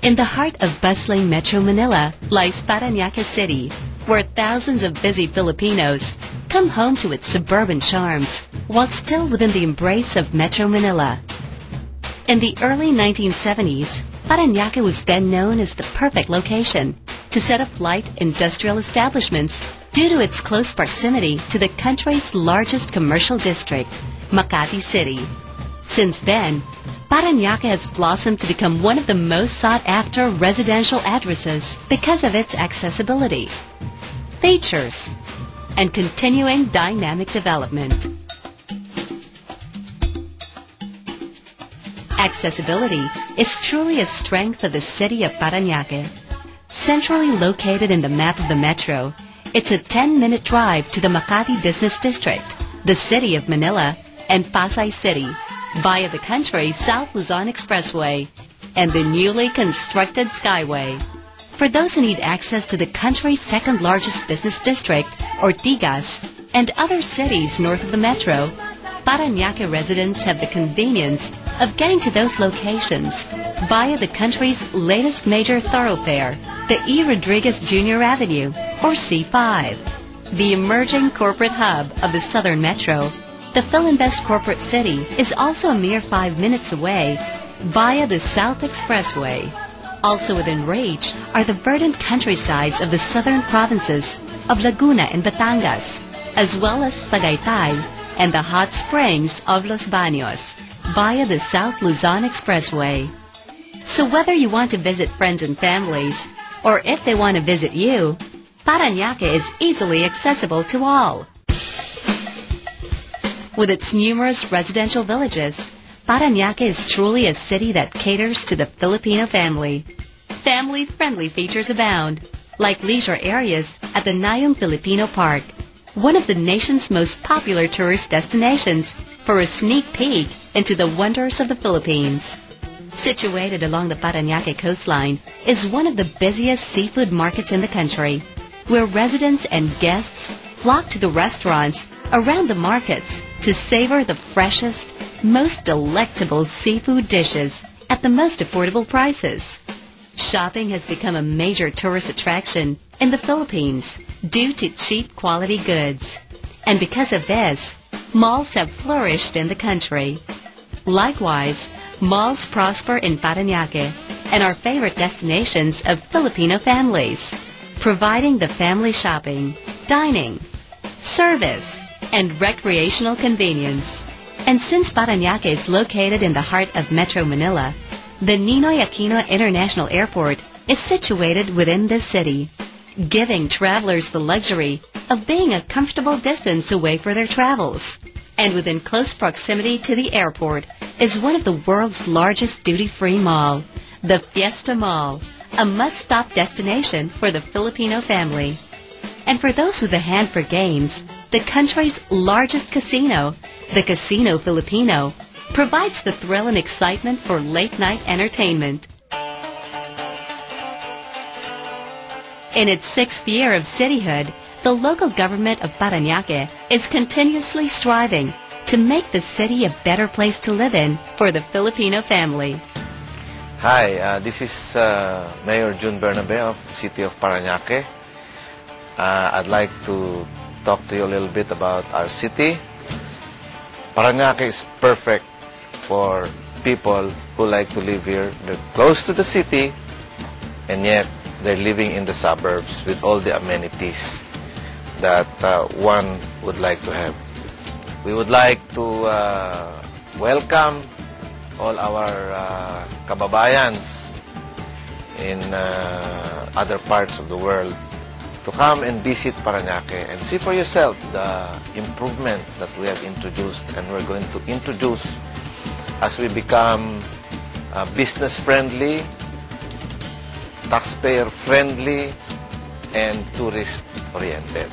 In the heart of bustling Metro Manila lies Paranaque City, where thousands of busy Filipinos come home to its suburban charms while still within the embrace of Metro Manila. In the early 1970s, Paranaque was then known as the perfect location to set up light industrial establishments due to its close proximity to the country's largest commercial district, Makati City. Since then, Paranaque has blossomed to become one of the most sought-after residential addresses because of its accessibility, features, and continuing dynamic development. Accessibility is truly a strength of the city of Paranaque. Centrally located in the map of the metro, it's a 10-minute drive to the Makati Business District, the City of Manila, and Pasay City, via the country's South Luzon Expressway and the newly constructed Skyway. For those who need access to the country's second-largest business district, Ortigas, and other cities north of the metro, Paranaque residents have the convenience of getting to those locations via the country's latest major thoroughfare, the E. Rodriguez Jr. Avenue, or C5. The emerging corporate hub of the Southern Metro, the Philinvest Corporate City is also a mere 5 minutes away via the South Expressway. Also within reach are the verdant countrysides of the southern provinces of Laguna and Batangas, as well as Tagaytay and the hot springs of Los Baños via the South Luzon Expressway. So whether you want to visit friends and families, or if they want to visit you, Paranaque is easily accessible to all. With its numerous residential villages, Paranaque is truly a city that caters to the Filipino family. Family-friendly features abound, like leisure areas at the Nayong Filipino Park, one of the nation's most popular tourist destinations for a sneak peek into the wonders of the Philippines. Situated along the Paranaque coastline is one of the busiest seafood markets in the country, where residents and guests flock to the restaurants around the markets to savor the freshest, most delectable seafood dishes at the most affordable prices. Shopping has become a major tourist attraction in the Philippines due to cheap quality goods. And because of this, malls have flourished in the country. Likewise, malls prosper in Paranaque and are favorite destinations of Filipino families, providing the family shopping, dining, service, and recreational convenience. And since Paranaque is located in the heart of Metro Manila, the Ninoy Aquino International Airport is situated within this city, giving travelers the luxury of being a comfortable distance away for their travels. And within close proximity to the airport is one of the world's largest duty-free mall, the Fiesta Mall, a must-stop destination for the Filipino family. And for those with a hand for games, the country's largest casino, the Casino Filipino, provides the thrill and excitement for late-night entertainment. In its 6th year of cityhood, the local government of Paranaque is continuously striving to make the city a better place to live in for the Filipino family. Hi, this is Mayor June Bernabe of the City of Paranaque. I'd like to talk to you a little bit about our city. Paranaque is perfect for people who like to live here. They're close to the city, and yet they're living in the suburbs with all the amenities that one would like to have. We would like to welcome all our kababayans in other parts of the world to come and visit Paranaque and see for yourself the improvement that we have introduced and we're going to introduce as we become business-friendly, taxpayer-friendly, and tourist-oriented.